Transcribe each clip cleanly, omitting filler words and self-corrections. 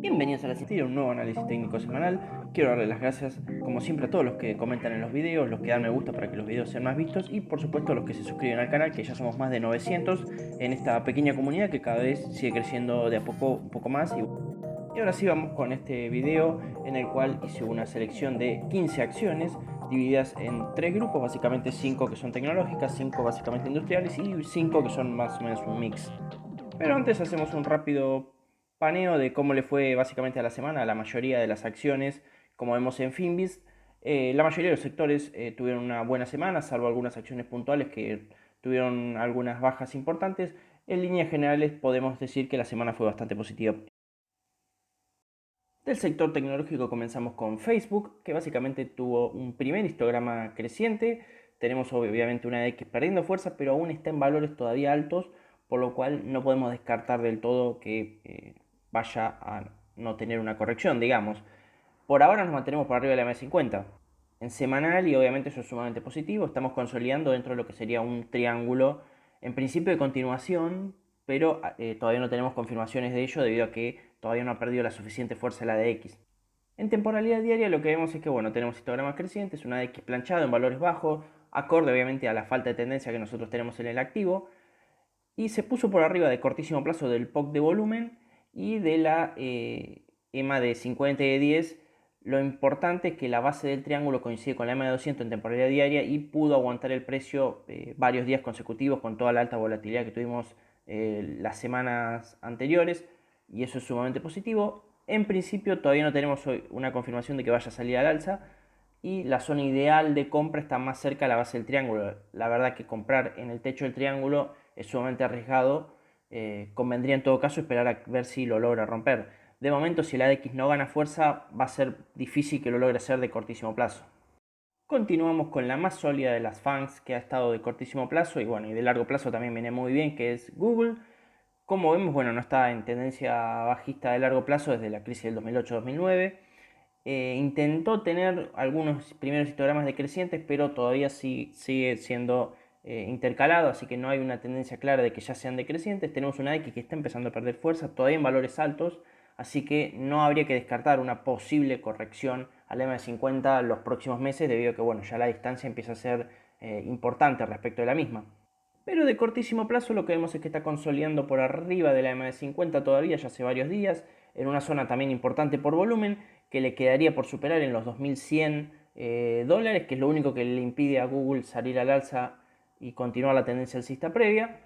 Bienvenidos a la siguiente, un nuevo análisis técnico semanal. Quiero darle las gracias, como siempre, a todos los que comentan en los videos, los que dan me gusta para que los videos sean más vistos y, por supuesto, a los que se suscriben al canal, que ya somos más de 900 en esta pequeña comunidad que cada vez sigue creciendo de a poco, un poco más. Y ahora sí vamos con este video en el cual hice una selección de 15 acciones divididas en 3 grupos, básicamente 5 que son tecnológicas, 5 básicamente industriales y 5 que son más o menos un mix. Pero antes hacemos un rápido paneo de cómo le fue básicamente a la semana a la mayoría de las acciones. Como vemos en Finbis, la mayoría de los sectores tuvieron una buena semana, salvo algunas acciones puntuales que tuvieron algunas bajas importantes. En líneas generales podemos decir que la semana fue bastante positiva. Del sector tecnológico comenzamos con Facebook, que básicamente tuvo un primer histograma creciente. Tenemos obviamente una X perdiendo fuerza, pero aún está en valores todavía altos, por lo cual no podemos descartar del todo que vaya a no tener una corrección, digamos. Por ahora nos mantenemos por arriba de la M50. En semanal, y obviamente eso es sumamente positivo, estamos consolidando dentro de lo que sería un triángulo, en principio de continuación, pero todavía no tenemos confirmaciones de ello debido a que todavía no ha perdido la suficiente fuerza la de X. En temporalidad diaria lo que vemos es que bueno, tenemos histogramas crecientes, una X planchado en valores bajos, acorde obviamente a la falta de tendencia que nosotros tenemos en el activo, y se puso por arriba de cortísimo plazo del POC de volumen y de la EMA de 50 y de 10. Lo importante es que la base del triángulo coincide con la EMA de 200 en temporalidad diaria y pudo aguantar el precio varios días consecutivos con toda la alta volatilidad que tuvimos las semanas anteriores, y eso es sumamente positivo. En principio todavía no tenemos hoy una confirmación de que vaya a salir al alza, y la zona ideal de compra está más cerca de la base del triángulo. La verdad que comprar en el techo del triángulo es sumamente arriesgado. Convendría en todo caso esperar a ver si lo logra romper. De momento, si la X no gana fuerza, va a ser difícil que lo logre hacer de cortísimo plazo. Continuamos con la más sólida de las FANGs que ha estado de cortísimo plazo y bueno, y de largo plazo también viene muy bien, que es Google. Como vemos, bueno, no está en tendencia bajista de largo plazo desde la crisis del 2008-2009. Intentó tener algunos primeros histogramas decrecientes, pero todavía sigue siendo intercalado, así que no hay una tendencia clara de que ya sean decrecientes. Tenemos una X que está empezando a perder fuerza, todavía en valores altos, así que no habría que descartar una posible corrección al EMA de 50 los próximos meses, debido a que bueno, ya la distancia empieza a ser importante respecto de la misma. Pero de cortísimo plazo lo que vemos es que está consolidando por arriba de la EMA de 50 todavía, ya hace varios días, en una zona también importante por volumen, que le quedaría por superar en los 2100 dólares, que es lo único que le impide a Google salir al alza y continuar la tendencia alcista previa.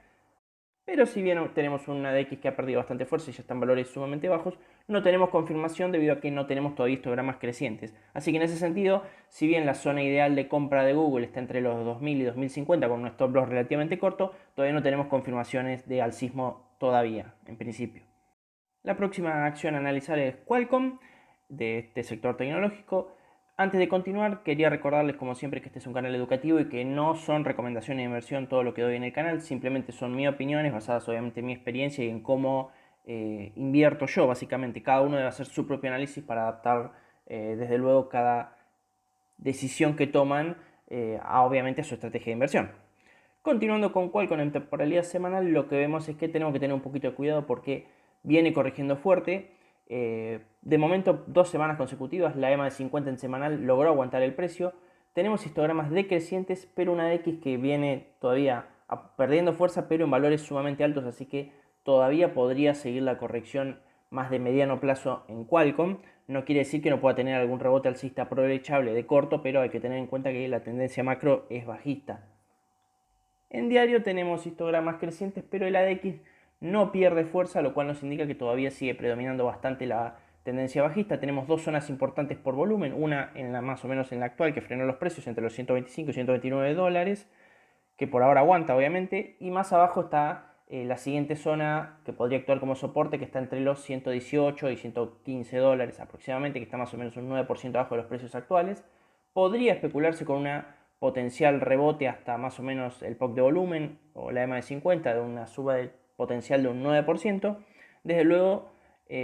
Pero si bien tenemos una DX que ha perdido bastante fuerza y ya está en valores sumamente bajos, no tenemos confirmación debido a que no tenemos todavía histogramas crecientes. Así que en ese sentido, si bien la zona ideal de compra de Google está entre los 2000 y 2050 con un stop loss relativamente corto, todavía no tenemos confirmaciones de alcismo todavía, en principio. La próxima acción a analizar es Qualcomm, de este sector tecnológico. Antes de continuar, quería recordarles como siempre que este es un canal educativo y que no son recomendaciones de inversión todo lo que doy en el canal, simplemente son mis opiniones basadas obviamente en mi experiencia y en cómo invierto yo básicamente. Cada uno debe hacer su propio análisis para adaptar desde luego cada decisión que toman obviamente a su estrategia de inversión. Continuando con Qualcomm en temporalidad semanal, lo que vemos es que tenemos que tener un poquito de cuidado porque viene corrigiendo fuerte. De momento, 2 semanas consecutivas, la EMA de 50 en semanal logró aguantar el precio. Tenemos histogramas decrecientes, pero una X que viene todavía perdiendo fuerza, pero en valores sumamente altos, así que todavía podría seguir la corrección más de mediano plazo en Qualcomm. No quiere decir que no pueda tener algún rebote alcista aprovechable de corto, pero hay que tener en cuenta que la tendencia macro es bajista. En diario tenemos histogramas crecientes, pero el ADX no pierde fuerza, lo cual nos indica que todavía sigue predominando bastante la tendencia bajista. Tenemos dos zonas importantes por volumen, una en la más o menos en la actual que frenó los precios entre los 125 y 129 dólares, que por ahora aguanta obviamente, y más abajo está la siguiente zona que podría actuar como soporte, que está entre los 118 y 115 dólares aproximadamente, que está más o menos un 9% abajo de los precios actuales. Podría especularse con una potencial rebote hasta más o menos el POC de volumen o la EMA de 50, de una suba de potencial de un 9%. Desde luego,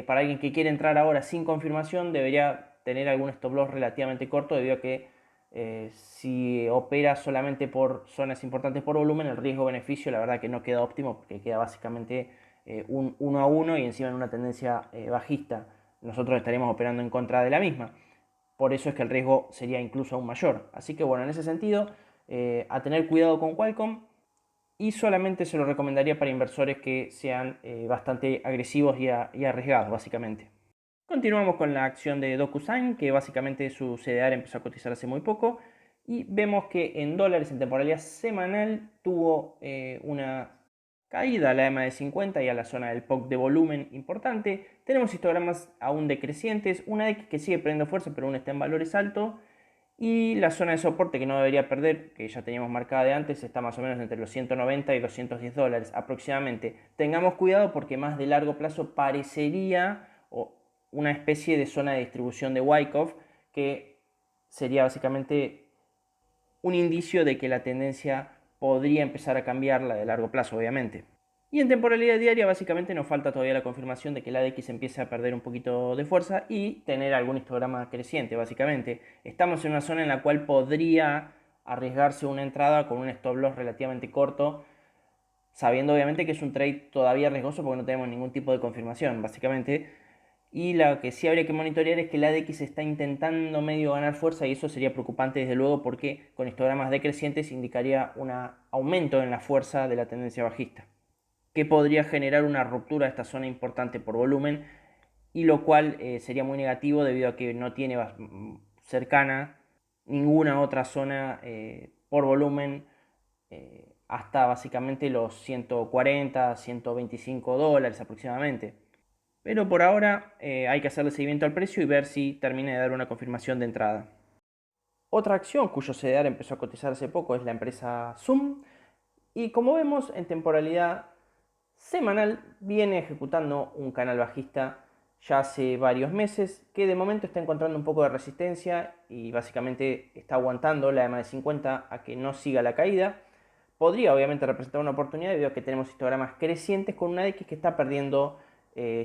para alguien que quiere entrar ahora sin confirmación, debería tener algún stop loss relativamente corto, debido a que si opera solamente por zonas importantes por volumen, el riesgo-beneficio la verdad que no queda óptimo, porque queda básicamente un 1 a 1 y encima en una tendencia bajista. nosotros estaríamos operando en contra de la misma. Por eso es que el riesgo sería incluso aún mayor. Así que bueno, en ese sentido, a tener cuidado con Qualcomm, y solamente se lo recomendaría para inversores que sean bastante agresivos y arriesgados, básicamente. Continuamos con la acción de DocuSign, que básicamente su CDR empezó a cotizar hace muy poco, y vemos que en dólares en temporalidad semanal tuvo una caída a la EMA de 50 y a la zona del POC de volumen importante. Tenemos histogramas aún decrecientes, una X que sigue perdiendo fuerza pero aún está en valores altos, y la zona de soporte que no debería perder, que ya teníamos marcada de antes, está más o menos entre los 190 y los 110 dólares aproximadamente. Tengamos cuidado porque más de largo plazo parecería una especie de zona de distribución de Wyckoff, que sería básicamente un indicio de que la tendencia podría empezar a cambiar, la de largo plazo obviamente. Y en temporalidad diaria básicamente nos falta todavía la confirmación de que el ADX empiece a perder un poquito de fuerza y tener algún histograma creciente básicamente. Estamos en una zona en la cual podría arriesgarse una entrada con un stop loss relativamente corto, sabiendo obviamente que es un trade todavía riesgoso porque no tenemos ningún tipo de confirmación básicamente. Y lo que sí habría que monitorear es que el ADX está intentando medio ganar fuerza y eso sería preocupante desde luego porque con histogramas decrecientes indicaría un aumento en la fuerza de la tendencia bajista, que podría generar una ruptura de esta zona importante por volumen, y lo cual sería muy negativo debido a que no tiene cercana ninguna otra zona por volumen hasta básicamente los 140, 125 dólares aproximadamente. Pero por ahora hay que hacerle seguimiento al precio y ver si termina de dar una confirmación de entrada. Otra acción cuyo CDR empezó a cotizar hace poco es la empresa Zoom, y como vemos en temporalidad semanal viene ejecutando un canal bajista ya hace varios meses, que de momento está encontrando un poco de resistencia y básicamente está aguantando la EMA de 50 a que no siga la caída. Podría obviamente representar una oportunidad debido a que tenemos histogramas crecientes con una X que está perdiendo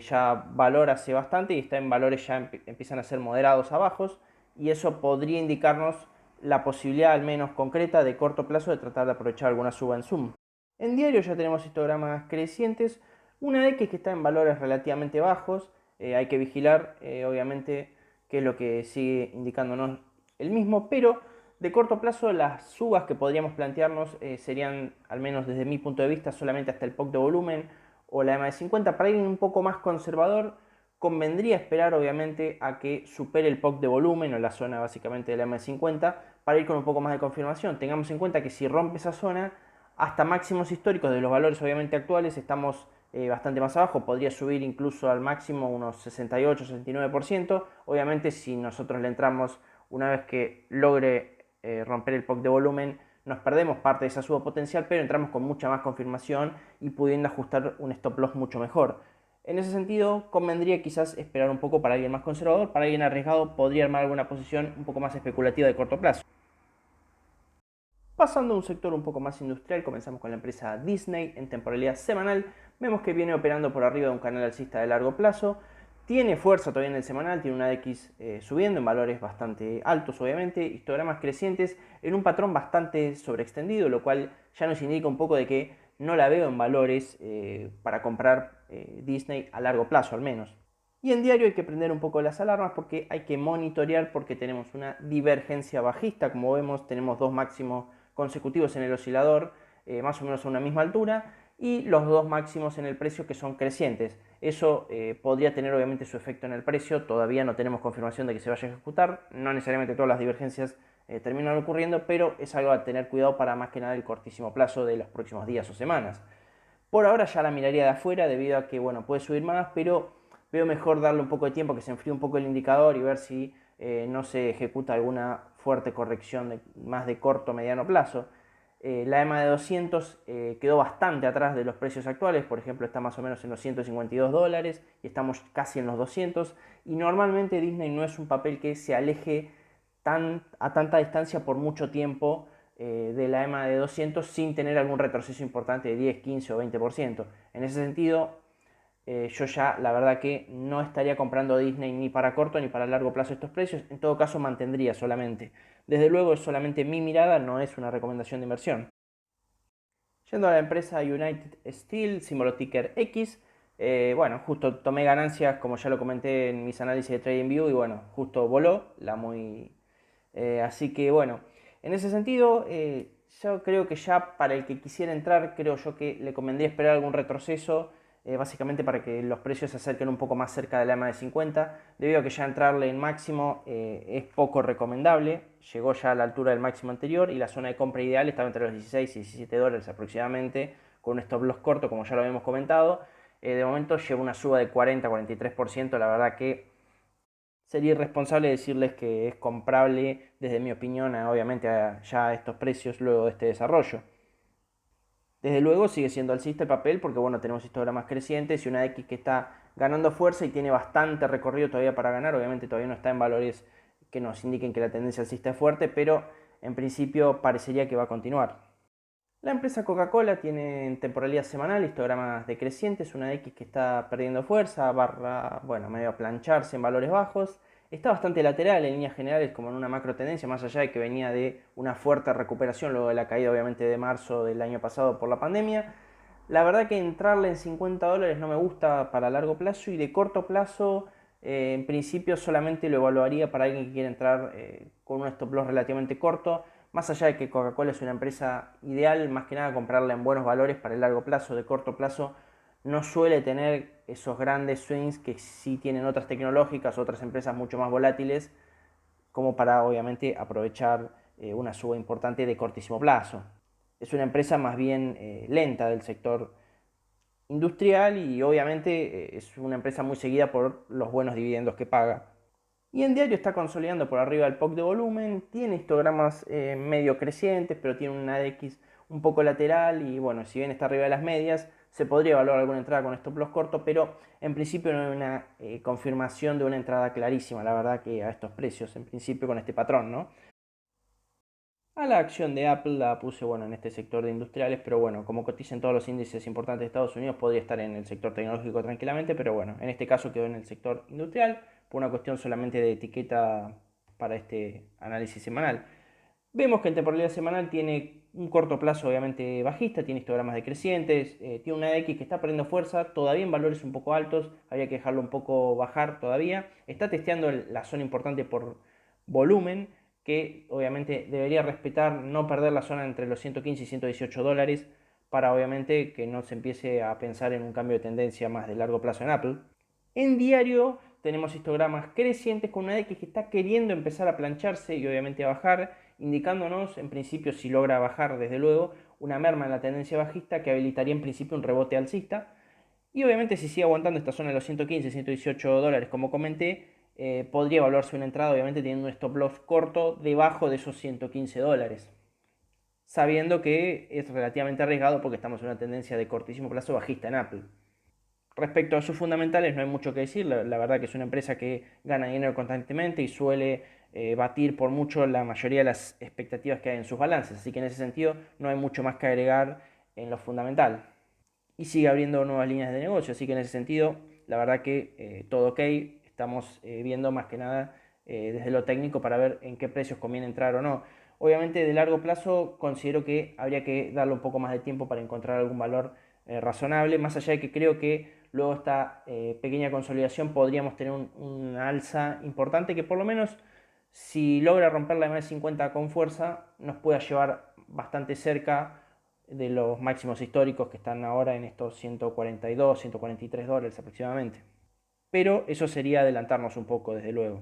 ya valor hace bastante y está en valores ya empiezan a ser moderados a bajos, y eso podría indicarnos la posibilidad al menos concreta de corto plazo de tratar de aprovechar alguna suba en Zoom. En diario ya tenemos histogramas crecientes, una X que está en valores relativamente bajos, hay que vigilar obviamente qué es lo que sigue indicándonos el mismo, pero de corto plazo las subas que podríamos plantearnos serían, al menos desde mi punto de vista, solamente hasta el POC de volumen o la EMA de 50. Para ir un poco más conservador, convendría esperar obviamente a que supere el POC de volumen o la zona básicamente de la EMA de 50 para ir con un poco más de confirmación. Tengamos en cuenta que si rompe esa zona, hasta máximos históricos de los valores obviamente actuales estamos bastante más abajo, podría subir incluso al máximo unos 68-69%. Obviamente si nosotros le entramos una vez que logre romper el POC de volumen, nos perdemos parte de esa suba potencial, pero entramos con mucha más confirmación y pudiendo ajustar un stop loss mucho mejor. En ese sentido, convendría quizás esperar un poco para alguien más conservador. Para alguien arriesgado podría armar alguna posición un poco más especulativa de corto plazo. Pasando a un sector un poco más industrial, comenzamos con la empresa Disney. En temporalidad semanal vemos que viene operando por arriba de un canal alcista de largo plazo. Tiene fuerza todavía en el semanal, tiene una X subiendo en valores bastante altos obviamente, histogramas crecientes en un patrón bastante sobreextendido, lo cual ya nos indica un poco de que no la veo en valores para comprar Disney a largo plazo al menos. Y en diario hay que prender un poco las alarmas porque hay que monitorear, porque tenemos una divergencia bajista. Como vemos, tenemos dos máximos consecutivos en el oscilador, más o menos a una misma altura, y los dos máximos en el precio que son crecientes. Eso podría tener obviamente su efecto en el precio. Todavía no tenemos confirmación de que se vaya a ejecutar, no necesariamente todas las divergencias terminan ocurriendo, pero es algo a tener cuidado para más que nada el cortísimo plazo de los próximos días o semanas. Por ahora ya la miraría de afuera debido a que bueno, puede subir más, pero veo mejor darle un poco de tiempo, que se enfríe un poco el indicador y ver si no se ejecuta alguna fuerte corrección más de corto o mediano plazo. La EMA de 200 quedó bastante atrás de los precios actuales, por ejemplo está más o menos en los 152 dólares y estamos casi en los 200, y normalmente Disney no es un papel que se aleje a tanta distancia por mucho tiempo de la EMA de 200 sin tener algún retroceso importante de 10, 15 o 20%. En ese sentido, yo ya la verdad que no estaría comprando Disney ni para corto ni para largo plazo estos precios. En todo caso mantendría solamente. Desde luego es solamente mi mirada, no es una recomendación de inversión. Yendo a la empresa United Steel, símbolo ticker X, Bueno, justo tomé ganancias, como ya lo comenté en mis análisis de TradingView, y bueno, justo voló la muy... así que bueno, en ese sentido, yo creo que ya para el que quisiera entrar, creo yo que le convendría esperar algún retroceso, básicamente para que los precios se acerquen un poco más cerca de la EMA de 50, debido a que ya entrarle en máximo es poco recomendable, llegó ya a la altura del máximo anterior y la zona de compra ideal estaba entre los 16 y 17 dólares aproximadamente, con un stop loss corto, como ya lo habíamos comentado. De momento lleva una suba de 40-43%, la verdad que sería irresponsable decirles que es comprable, desde mi opinión, obviamente ya a estos precios luego de este desarrollo. Desde luego sigue siendo alcista el papel porque bueno, tenemos histogramas crecientes y una X que está ganando fuerza y tiene bastante recorrido todavía para ganar. Obviamente todavía no está en valores que nos indiquen que la tendencia alcista es fuerte, pero en principio parecería que va a continuar. La empresa Coca-Cola tiene en temporalidad semanal histogramas decrecientes, una X que está perdiendo fuerza, barra, bueno, medio a plancharse en valores bajos. Está bastante lateral en líneas generales, como en una macro tendencia, más allá de que venía de una fuerte recuperación luego de la caída, obviamente, de marzo del año pasado por la pandemia. La verdad que entrarle en 50 dólares no me gusta para largo plazo y de corto plazo, en principio solamente lo evaluaría para alguien que quiere entrar con un stop loss relativamente corto. Más allá de que Coca-Cola es una empresa ideal, más que nada comprarla en buenos valores para el largo plazo, de corto plazo, no suele tener esos grandes swings que sí tienen otras tecnológicas, otras empresas mucho más volátiles, como para obviamente aprovechar una suba importante de cortísimo plazo. Es una empresa más bien lenta del sector industrial y obviamente es una empresa muy seguida por los buenos dividendos que paga. Y en diario está consolidando por arriba del POC de volumen, tiene histogramas medio crecientes, pero tiene una X un poco lateral y bueno, si bien está arriba de las medias, se podría evaluar alguna entrada con stop loss corto, pero en principio no hay una confirmación de una entrada clarísima, la verdad que a estos precios, en principio con este patrón, ¿no? A la acción de Apple la puse, bueno, en este sector de industriales, pero bueno, como cotiza en todos los índices importantes de Estados Unidos, podría estar en el sector tecnológico tranquilamente, pero bueno, en este caso quedó en el sector industrial por una cuestión solamente de etiqueta para este análisis semanal. Vemos que en temporalidad semanal tiene un corto plazo obviamente bajista, tiene histogramas decrecientes, tiene una X que está perdiendo fuerza, todavía en valores un poco altos, habría que dejarlo un poco bajar todavía. Está testeando la zona importante por volumen, que obviamente debería respetar, no perder la zona entre los 115 y 118 dólares, para obviamente que no se empiece a pensar en un cambio de tendencia más de largo plazo en Apple. En diario tenemos histogramas crecientes con una X que está queriendo empezar a plancharse y obviamente a bajar, indicándonos en principio, si logra bajar desde luego, una merma en la tendencia bajista que habilitaría en principio un rebote alcista. Y obviamente si sigue aguantando esta zona de los 115, 118 dólares como comenté, podría evaluarse una entrada obviamente teniendo un stop loss corto debajo de esos 115 dólares, sabiendo que es relativamente arriesgado porque estamos en una tendencia de cortísimo plazo bajista en Apple. Respecto a sus fundamentales no hay mucho que decir, la verdad que es una empresa que gana dinero constantemente y suele batir por mucho la mayoría de las expectativas que hay en sus balances, así que en ese sentido no hay mucho más que agregar en lo fundamental. Y sigue abriendo nuevas líneas de negocio, así que en ese sentido la verdad que todo ok, estamos viendo más que nada desde lo técnico para ver en qué precios conviene entrar o no. Obviamente de largo plazo considero que habría que darle un poco más de tiempo para encontrar algún valor razonable, más allá de que creo que luego esta pequeña consolidación podríamos tener una alza importante que por lo menos si logra romper la M50 con fuerza nos pueda llevar bastante cerca de los máximos históricos que están ahora en estos 142, 143 dólares aproximadamente. Pero eso sería adelantarnos un poco, desde luego.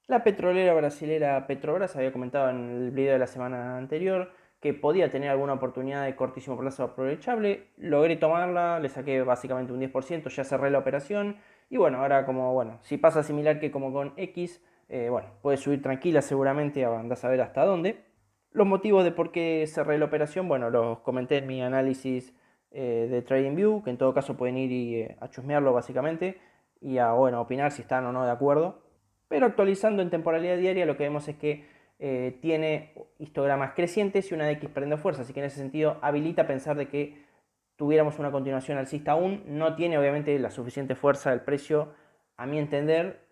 La petrolera brasilera Petrobras había comentado en el video de la semana anterior que podía tener alguna oportunidad de cortísimo plazo aprovechable. Logré tomarla, le saqué básicamente un 10%, ya cerré la operación. Y bueno, ahora como, bueno, si pasa similar que como con X, bueno, puede subir tranquila seguramente, andás a ver hasta dónde. Los motivos de por qué cerré la operación, bueno, los comenté en mi análisis de TradingView, que en todo caso pueden ir a chusmearlo básicamente y a, bueno, opinar si están o no de acuerdo. Pero actualizando en temporalidad diaria lo que vemos es que tiene histogramas crecientes y una X perdiendo fuerza, así que en ese sentido habilita pensar de que tuviéramos una continuación alcista aún. No tiene obviamente la suficiente fuerza del precio, a mi entender,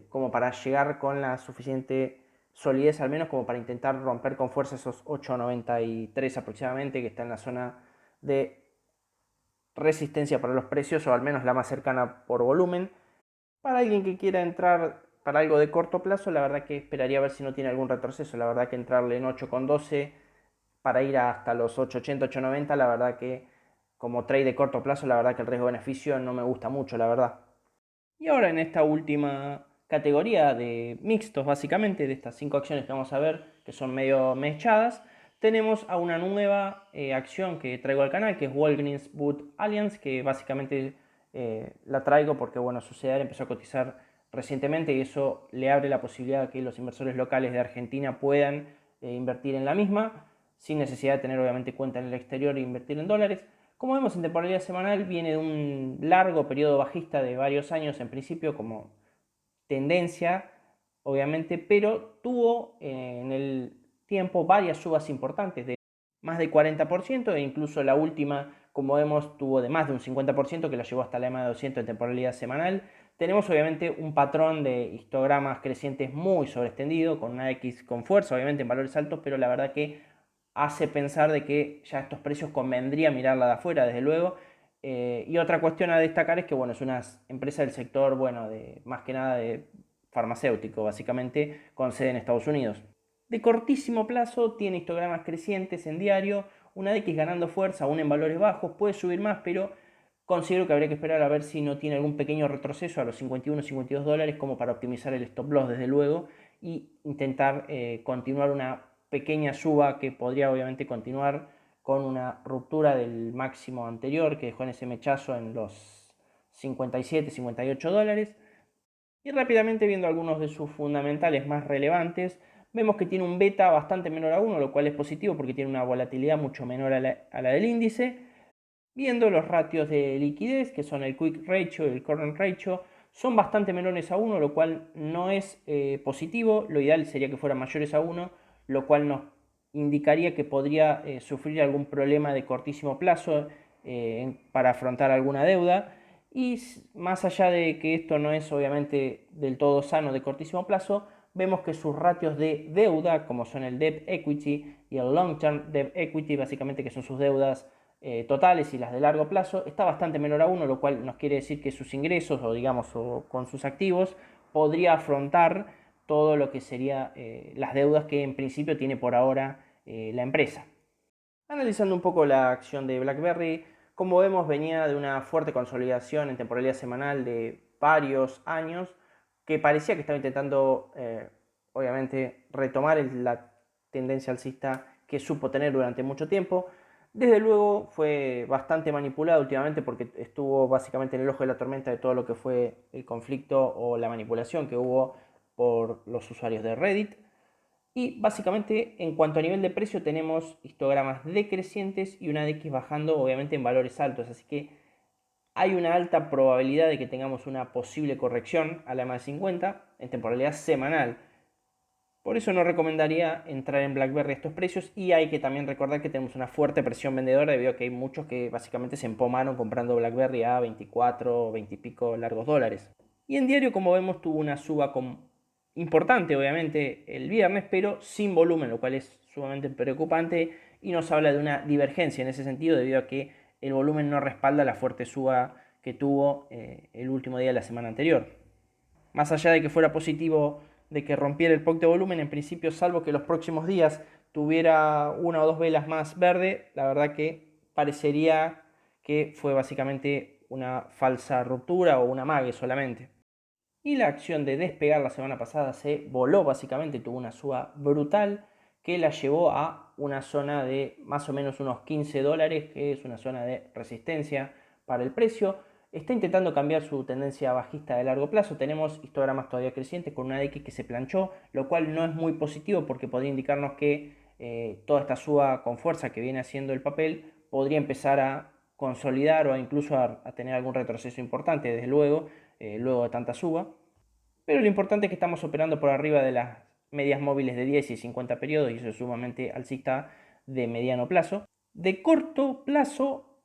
como para llegar con la suficiente solidez al menos como para intentar romper con fuerza esos 8.93 aproximadamente que está en la zona de resistencia para los precios, o al menos la más cercana por volumen. Para alguien que quiera entrar para algo de corto plazo, la verdad que esperaría a ver si no tiene algún retroceso. La verdad que entrarle en 8,12 para ir hasta los 8,80, 8,90, la verdad que como trade de corto plazo, la verdad que el riesgo-beneficio no me gusta mucho, la verdad. Y ahora en esta última categoría de mixtos, básicamente, de estas 5 acciones que vamos a ver, que son medio mechadas, tenemos a una nueva acción que traigo al canal, que es Walgreens Boots Alliance, que básicamente la traigo porque, bueno, su CEDAR empezó a cotizar recientemente y eso le abre la posibilidad de que los inversores locales de Argentina puedan invertir en la misma, sin necesidad de tener obviamente cuenta en el exterior e invertir en dólares. Como vemos en temporalidad semanal, viene de un largo periodo bajista de varios años, en principio como tendencia, obviamente, pero tuvo en el tiempo varias subas importantes de más del 40% e incluso la última, como vemos, tuvo de más de un 50% que la llevó hasta la EMA de 200 en temporalidad semanal. Tenemos obviamente un patrón de histogramas crecientes muy sobreextendido, con una X con fuerza, obviamente en valores altos, pero la verdad que hace pensar de que ya estos precios convendría mirarla de afuera, desde luego. Y otra cuestión a destacar es que, bueno, es una empresa del sector, bueno, más que nada de farmacéutico, básicamente, con sede en Estados Unidos. De cortísimo plazo, tiene histogramas crecientes en diario, una X ganando fuerza, aún en valores bajos, puede subir más, pero considero que habría que esperar a ver si no tiene algún pequeño retroceso a los 51, 52 dólares como para optimizar el stop loss, desde luego, y intentar continuar una pequeña suba que podría obviamente continuar con una ruptura del máximo anterior que dejó en ese mechazo en los 57, 58 dólares. Y rápidamente viendo algunos de sus fundamentales más relevantes, vemos que tiene un beta bastante menor a 1, lo cual es positivo porque tiene una volatilidad mucho menor a la del índice. Viendo los ratios de liquidez, que son el Quick Ratio y el Current Ratio, son bastante menores a 1, lo cual no es positivo. Lo ideal sería que fueran mayores a 1, lo cual nos indicaría que podría sufrir algún problema de cortísimo plazo para afrontar alguna deuda. Y más allá de que esto no es obviamente del todo sano de cortísimo plazo, vemos que sus ratios de deuda, como son el Debt Equity y el Long Term Debt Equity, básicamente que son sus deudas totales y las de largo plazo, está bastante menor a 1, lo cual nos quiere decir que sus ingresos o digamos o con sus activos podría afrontar todo lo que sería las deudas que en principio tiene por ahora la empresa. Analizando un poco la acción de BlackBerry, como vemos venía de una fuerte consolidación en temporalidad semanal de varios años que parecía que estaba intentando obviamente retomar la tendencia alcista que supo tener durante mucho tiempo. Desde luego fue bastante manipulado últimamente porque estuvo básicamente en el ojo de la tormenta de todo lo que fue el conflicto o la manipulación que hubo por los usuarios de Reddit. Y básicamente en cuanto a nivel de precio tenemos histogramas decrecientes y una X bajando obviamente en valores altos. Así que hay una alta probabilidad de que tengamos una posible corrección a la EMA de 50 en temporalidad semanal. Por eso no recomendaría entrar en BlackBerry a estos precios y hay que también recordar que tenemos una fuerte presión vendedora debido a que hay muchos que básicamente se empomaron comprando BlackBerry a 24, 20 y pico largos dólares. Y en diario, como vemos, tuvo una suba importante, obviamente, el viernes, pero sin volumen, lo cual es sumamente preocupante y nos habla de una divergencia en ese sentido debido a que el volumen no respalda la fuerte suba que tuvo el último día de la semana anterior. Más allá de que fuera positivo de que rompiera el POC de volumen, en principio, salvo que los próximos días tuviera una o dos velas más verde, la verdad que parecería que fue básicamente una falsa ruptura o una amague solamente. Y la acción de despegar la semana pasada se voló básicamente, tuvo una suba brutal que la llevó a una zona de más o menos unos 15 dólares, que es una zona de resistencia para el precio. Está intentando cambiar su tendencia bajista de largo plazo. Tenemos histogramas todavía crecientes con una X que se planchó, lo cual no es muy positivo porque podría indicarnos que toda esta suba con fuerza que viene haciendo el papel podría empezar a consolidar o incluso a tener algún retroceso importante, desde luego, luego de tanta suba. Pero lo importante es que estamos operando por arriba de las medias móviles de 10 y 50 periodos y eso es sumamente alcista de mediano plazo. De corto plazo,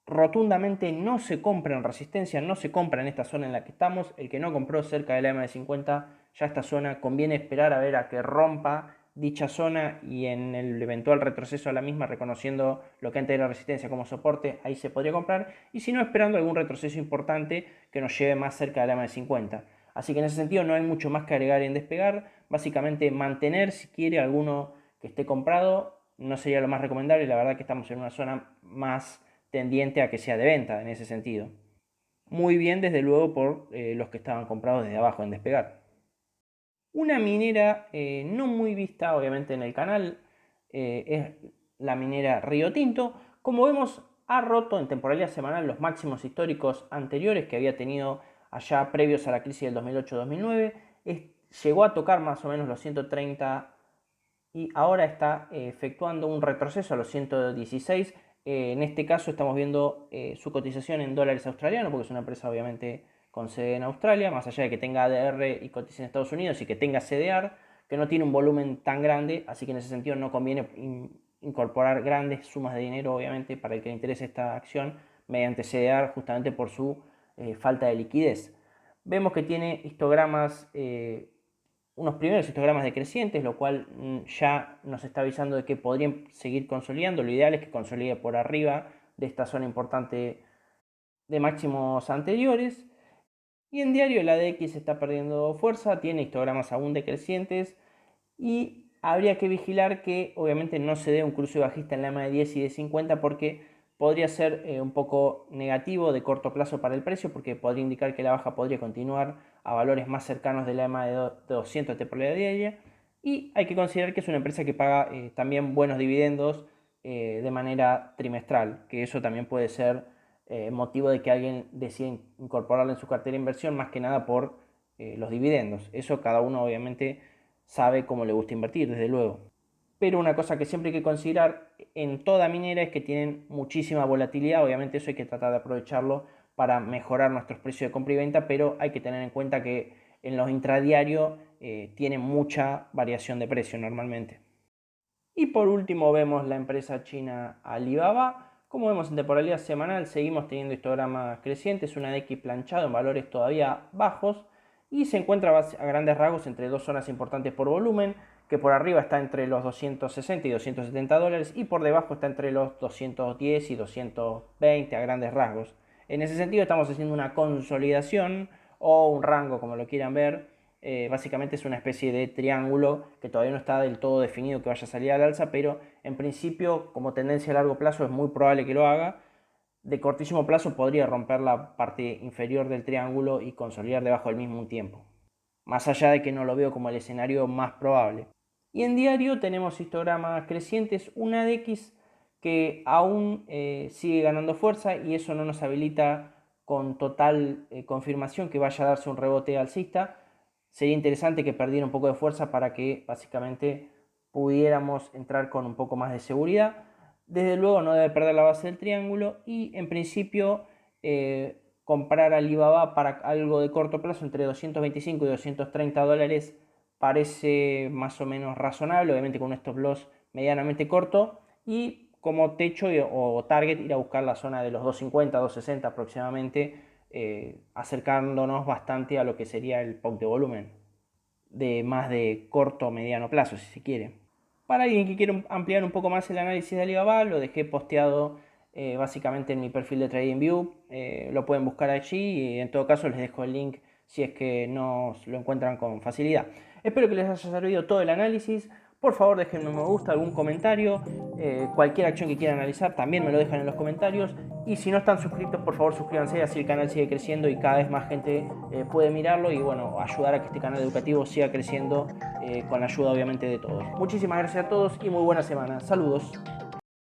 rotundamente no se compra en resistencia, no se compra en esta zona en la que estamos. El que no compró cerca de la EMA de 50, ya esta zona conviene esperar a ver a que rompa dicha zona y en el eventual retroceso a la misma, reconociendo lo que antes era resistencia como soporte, ahí se podría comprar, y si no, esperando algún retroceso importante que nos lleve más cerca de la EMA de 50. Así que en ese sentido no hay mucho más que agregar en Despegar. Básicamente mantener, si quiere, alguno que esté comprado no sería lo más recomendable. La verdad que estamos en una zona más tendiente a que sea de venta en ese sentido. Muy bien, desde luego, por los que estaban comprados desde abajo en Despegar. Una minera no muy vista, obviamente, en el canal es la minera Río Tinto. Como vemos, ha roto en temporalidad semanal los máximos históricos anteriores que había tenido allá previos a la crisis del 2008-2009. Llegó a tocar más o menos los 130 y ahora está efectuando un retroceso a los 116. En este caso estamos viendo su cotización en dólares australianos, porque es una empresa obviamente con sede en Australia, más allá de que tenga ADR y cotiza en Estados Unidos y que tenga CDR, que no tiene un volumen tan grande, así que en ese sentido no conviene incorporar grandes sumas de dinero, obviamente, para el que le interese esta acción mediante CDR, justamente por su falta de liquidez. Vemos que tiene histogramas unos primeros histogramas decrecientes, lo cual ya nos está avisando de que podrían seguir consolidando. Lo ideal es que consolide por arriba de esta zona importante de máximos anteriores. Y en diario la DX está perdiendo fuerza, tiene histogramas aún decrecientes y habría que vigilar que obviamente no se dé un cruce bajista en la EMA de 10 y de 50 porque podría ser un poco negativo de corto plazo para el precio, porque podría indicar que la baja podría continuar a valores más cercanos de la EMA de 200 temporalidad diaria. Y hay que considerar que es una empresa que paga también buenos dividendos de manera trimestral, que eso también puede ser motivo de que alguien decida incorporarla en su cartera de inversión, más que nada por los dividendos. Eso cada uno obviamente sabe cómo le gusta invertir, desde luego. Pero una cosa que siempre hay que considerar en toda minera es que tienen muchísima volatilidad. Obviamente eso hay que tratar de aprovecharlo para mejorar nuestros precios de compra y venta, pero hay que tener en cuenta que en los intradiarios tienen mucha variación de precio normalmente. Y por último vemos la empresa china Alibaba. Como vemos en temporalidad semanal seguimos teniendo histogramas crecientes, una DX planchado en valores todavía bajos y se encuentra a grandes rasgos entre dos zonas importantes por volumen, que por arriba está entre los 260 y 270 dólares y por debajo está entre los 210 y 220 a grandes rasgos. En ese sentido estamos haciendo una consolidación o un rango, como lo quieran ver. Básicamente es una especie de triángulo que todavía no está del todo definido que vaya a salir al alza, pero en principio, como tendencia a largo plazo, es muy probable que lo haga. De cortísimo plazo podría romper la parte inferior del triángulo y consolidar debajo del mismo un tiempo, más allá de que no lo veo como el escenario más probable. Y en diario tenemos histogramas crecientes, una DX que aún sigue ganando fuerza y eso no nos habilita con total confirmación que vaya a darse un rebote alcista. Sería interesante que perdiera un poco de fuerza para que básicamente pudiéramos entrar con un poco más de seguridad. Desde luego no debe perder la base del triángulo y en principio comprar Alibaba para algo de corto plazo entre 225 y 230 dólares parece más o menos razonable, obviamente con un stop loss medianamente corto y como techo o target ir a buscar la zona de los 250, 260 aproximadamente, acercándonos bastante a lo que sería el POC de volumen de más de corto o mediano plazo, si se quiere. Para alguien que quiera ampliar un poco más el análisis de Alibaba, lo dejé posteado básicamente en mi perfil de TradingView. Lo pueden buscar allí y en todo caso les dejo el link si es que no lo encuentran con facilidad. Espero que les haya servido todo el análisis. Por favor déjenme un me gusta, algún comentario, cualquier acción que quieran analizar también me lo dejan en los comentarios. Y si no están suscritos, por favor suscríbanse, así el canal sigue creciendo y cada vez más gente puede mirarlo y bueno, ayudar a que este canal educativo siga creciendo con la ayuda obviamente de todos. Muchísimas gracias a todos y muy buena semana. Saludos.